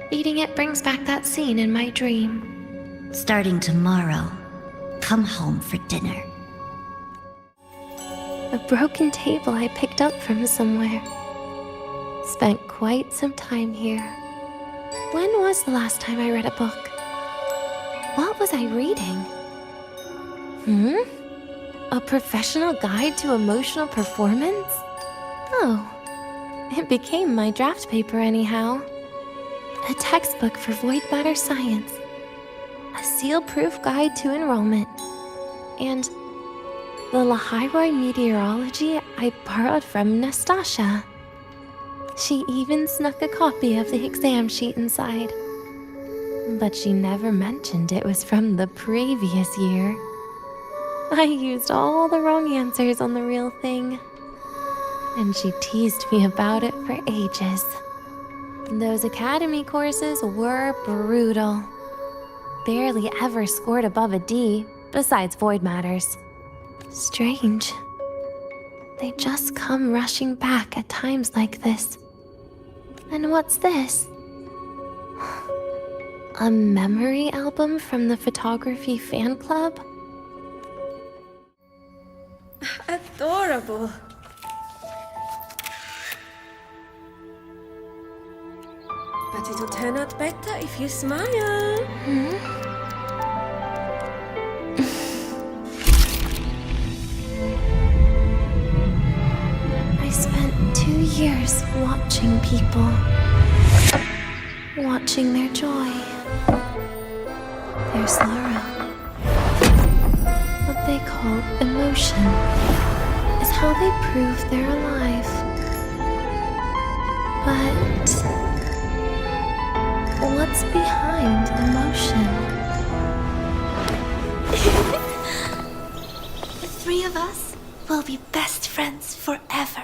Eating it brings back that scene in my dream. Starting tomorrow, come home for dinner. A broken table I picked up from somewhere. Spent quite some time here. When was the last time I read a book? What was I reading? A professional guide to emotional performance? Oh, it became my draft paper anyhow. A textbook for void matter science. A seal-proof guide to enrollment. And the Lahai-Roi meteorology I borrowed from Nastasha. She even snuck a copy of the exam sheet inside. But she never mentioned it was from the previous year. I used all the wrong answers on the real thing. And she teased me about it for ages. Those academy courses were brutal. Barely ever scored above a D, besides void matters. Strange. They just come rushing back at times like this. And what's this? A memory album from the photography fan club? Adorable. But it'll turn out better if you smile. I spent 2 years just watching people. Watching their joy. Their sorrow. What they call emotion is how they prove they're alive. But what's behind emotion? The three of us will be best friends forever.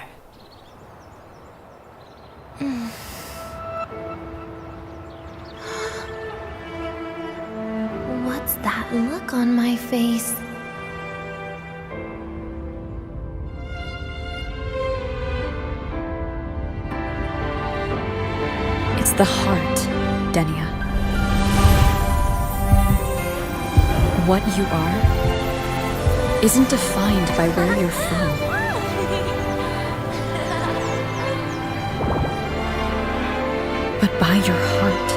What's that look on my face? It's the heart, Denia. What you are isn't defined by where you're from. But by your heart.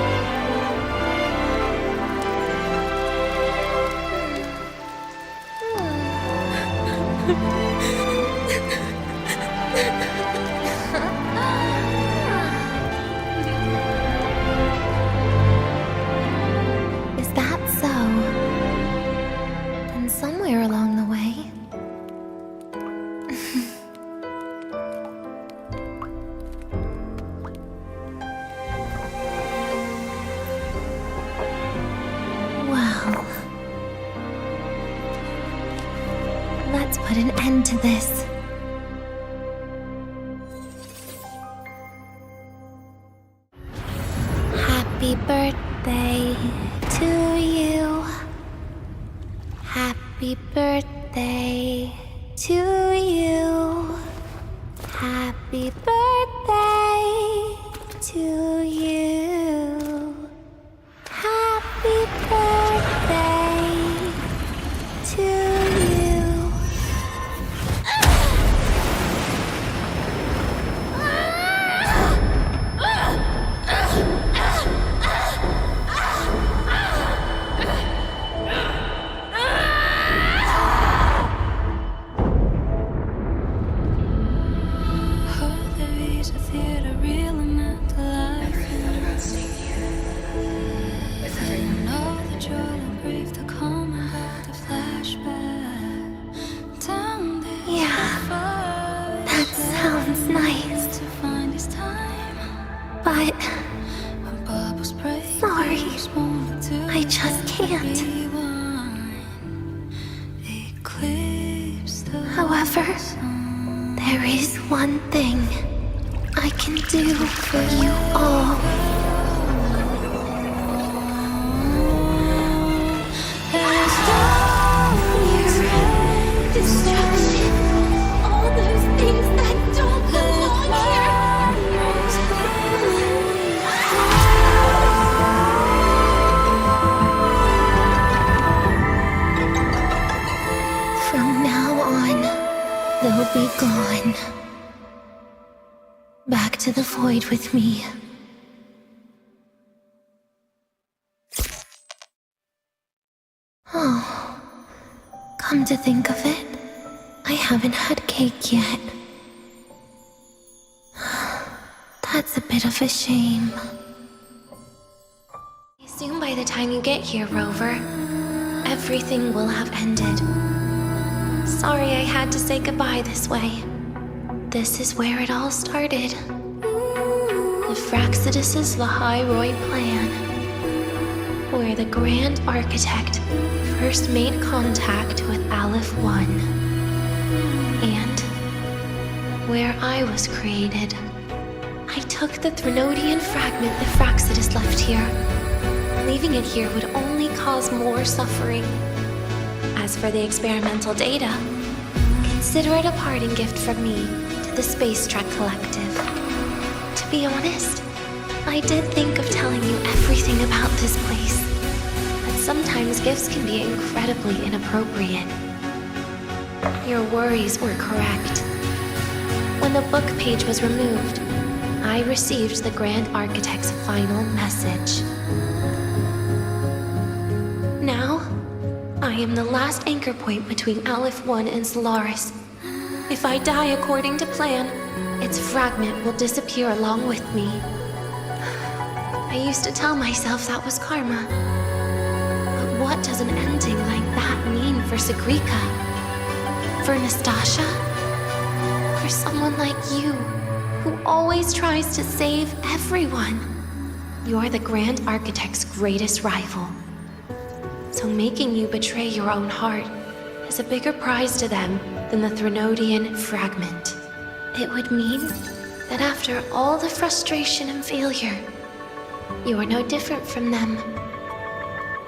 Is that so? Then somewhere along the way... Well... Let's put an end to this. Happy birthday to you. Happy birthday to you. Happy birthday to you. Happy birthday to you. But... sorry. I just can't. However, there is one thing I can do for you all. Destruction. All those things that don't belong here. From now on, they'll be gone. Back to the void with me. Oh, come to think of it, I haven't had cake yet. That's a bit of a shame. Soon by the time you get here, Rover, everything will have ended. Sorry I had to say goodbye this way. This is where it all started. The Fraxidus' Lahai-Roi plan, where the Grand Architect first made contact with Aleph-1, and where I was created. I took the Threnodian fragment the Fraxidus left here. Leaving it here would only cause more suffering. As for the experimental data, consider it a parting gift from me to the Space Trek Collective. To be honest, I did think of telling you everything about this place, but sometimes gifts can be incredibly inappropriate. Your worries were correct. When the book page was removed, I received the Grand Architect's final message. Now, I am the last anchor point between Aleph-1 and Solaris. If I die according to plan, its fragment will disappear along with me. I used to tell myself that was karma. But what does an ending like that mean for Segrika? For Nastasha? For someone like you, who always tries to save everyone? You're the Grand Architect's greatest rival. So making you betray your own heart is a bigger prize to them than the Threnodian fragment. It would mean that after all the frustration and failure, you are no different from them.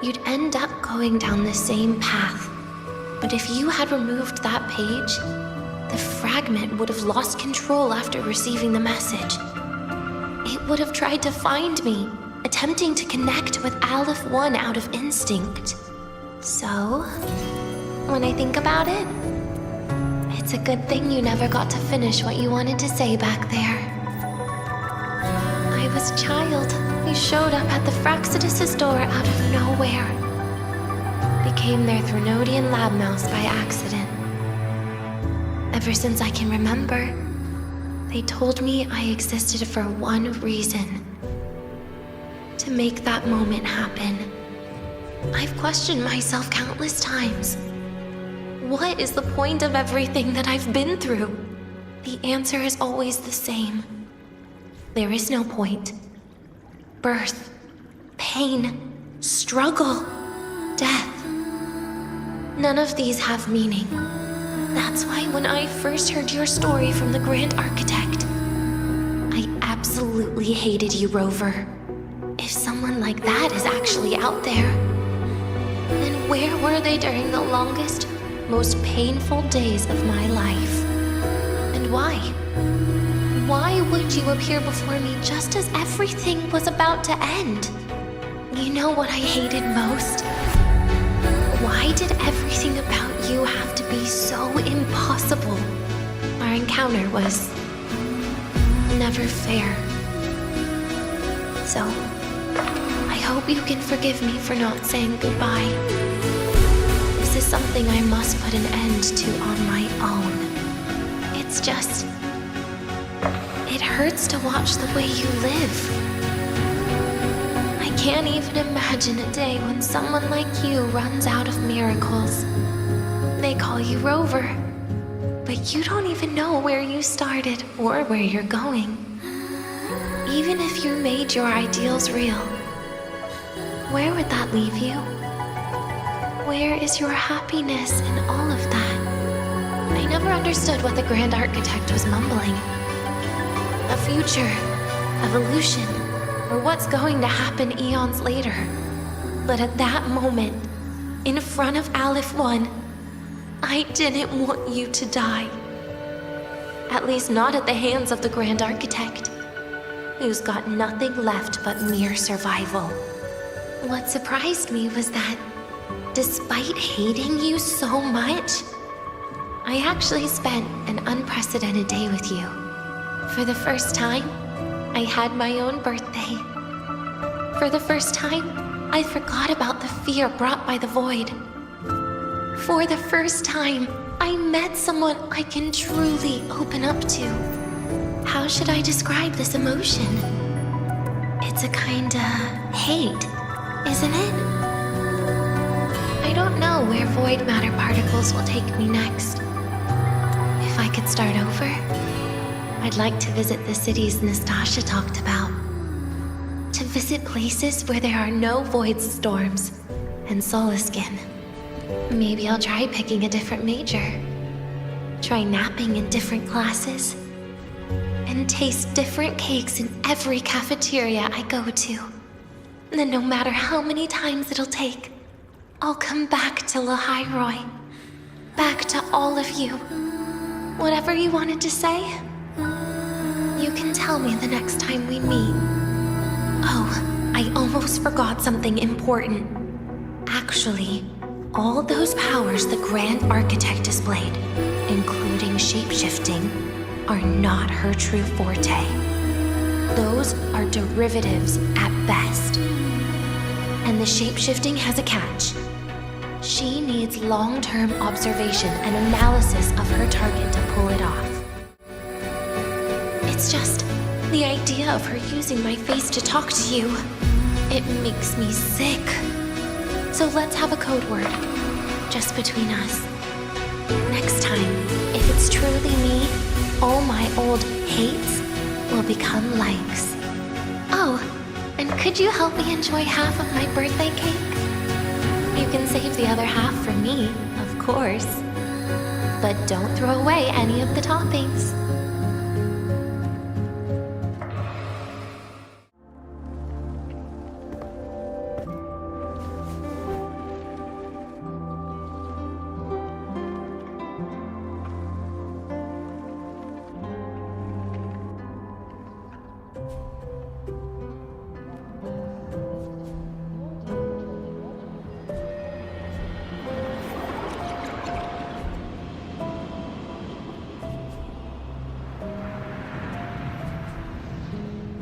You'd end up going down the same path. But if you had removed that page, the fragment would have lost control after receiving the message. It would have tried to find me, attempting to connect with Aleph 1 out of instinct. So, when I think about it, it's a good thing you never got to finish what you wanted to say back there. I was a child who showed up at the Fraxidus' door out of nowhere. Became their Threnodian lab mouse by accident. Ever since I can remember, they told me I existed for one reason. To make that moment happen. I've questioned myself countless times. What is the point of everything that I've been through? The answer is always the same. There is no point. Birth, pain, struggle, death. None of these have meaning. That's why when I first heard your story from the Grand Architect, I absolutely hated you, Rover. If someone like that is actually out there, then where were they during the longest, most painful days of my life? And why? Why would you appear before me just as everything was about to end? You know what I hated most? Why did everything about you have to be so impossible? Our encounter was never fair. So, I hope you can forgive me for not saying goodbye. This is something I must put an end to on my own. It's just... it hurts to watch the way you live. I can't even imagine a day when someone like you runs out of miracles. They call you Rover, but you don't even know where you started or where you're going. Even if you made your ideals real, where would that leave you? Where is your happiness in all of that? I never understood what the Grand Architect was mumbling. A future, evolution, or what's going to happen eons later. But at that moment, in front of Aleph 1, I didn't want you to die. At least not at the hands of the Grand Architect, who's got nothing left but mere survival. What surprised me was that, despite hating you so much, I actually spent an unprecedented day with you. For the first time, I had my own birthday. For the first time, I forgot about the fear brought by the void. For the first time, I met someone I can truly open up to. How should I describe this emotion? It's a kinda hate, isn't it? I don't know where void matter particles will take me next. If I could start over, I'd like to visit the cities Nastasha talked about. To visit places where there are no void storms and Solaskin. Maybe I'll try picking a different major. Try napping in different classes. And taste different cakes in every cafeteria I go to. Then no matter how many times it'll take, I'll come back to Lahai-Roi. Back to all of you. Whatever you wanted to say, you can tell me the next time we meet. Oh, I almost forgot something important. Actually, all those powers the Grand Architect displayed, including shape-shifting, are not her true forte. Those are derivatives at best. And the shape-shifting has a catch. She needs long-term observation and analysis of her target to pull it off. It's just the idea of her using my face to talk to you. It makes me sick. So let's have a code word, just between us. Next time, if it's truly me, all my old hates will become likes. Oh, and could you help me enjoy half of my birthday cake? You can save the other half for me, of course. But don't throw away any of the toppings.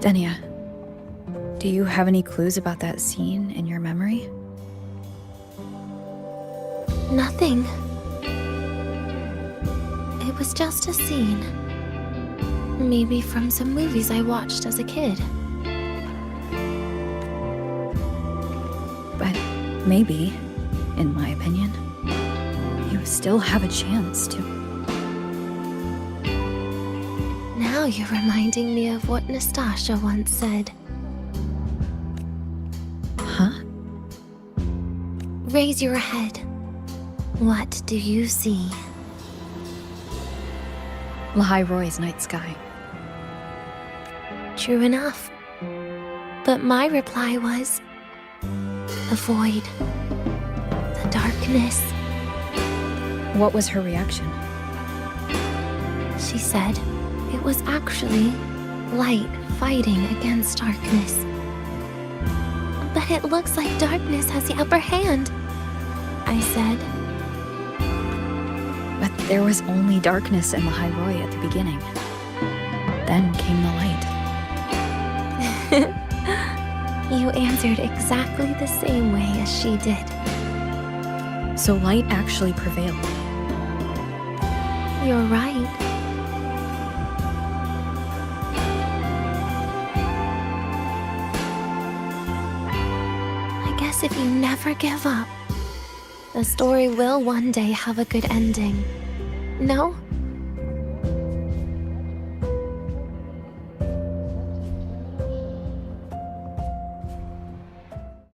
Denia, do you have any clues about that scene in your memory? Nothing. It was just a scene. Maybe from some movies I watched as a kid. But maybe, in my opinion, you still have a chance to. Now you're reminding me of what Nastasha once said. Huh? Raise your head. What do you see? Lahai-Roi's night sky. True enough. But my reply was... the void. The darkness. What was her reaction? She said it was actually light fighting against darkness. But it looks like darkness has the upper hand, I said. But there was only darkness in Lahai-Roi at the beginning. Then came the light. You answered exactly the same way as she did. So light actually prevailed. You're right. I guess if you never give up, the story will one day have a good ending. No?